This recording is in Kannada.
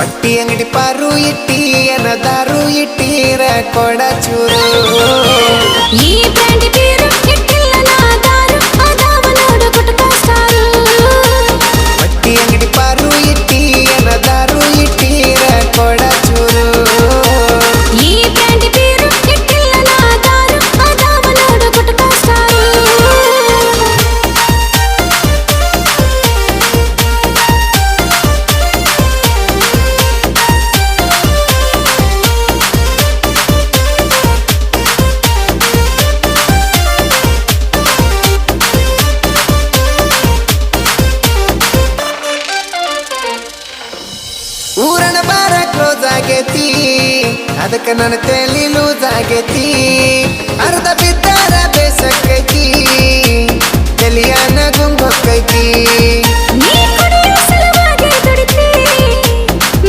ಬಟ್ಟಿ ಅಂಗಡಿ ಪಾರು ಇಟ್ಟಿ ಏನದಾರು ಇಟ್ಟೀರ ಕೊಡ ಚೂರು ಈ ಬ್ರ್ಯಾಂಡ್ ಬೀರು ಇಟ್ಟಿಲ್ಲ ನಾದಾರು ಅದಾವ ನೋಡು ಗುಟ್ಕಾ ಸ್ಟಾರು ಬಟ್ಟಿ ಅಂಗಡಿ ಪಾರು ಇಟ್ಟಿ ಏನದಾರು ಇಟ್ಟೀರ ಕೊಡ ಚೂರು ಈ ಬ್ರ್ಯಾಂಡ್ ಬೀರು ಇಟ್ಟಿಲ್ಲ ನಾದಾರು ಅದಾವ ನೋಡು ಗುಟ್ಕಾ ಸ್ಟಾರು ಊರಣ ಬಾರ ಕ್ಲೋಸ್ ಆಗೇತಿ ಅದಕ್ಕೆ ನನ್ನ ತಲೆ ಲೂಸ್ ಆಗೇತಿ ಅರ್ಧ ಬಿದ್ದಾರ ಬೇಸಕ್ಕೈತಿ ತಲಿಯಾನ ಗುಂಗ್ ಹೊಕ್ಕೈತಿ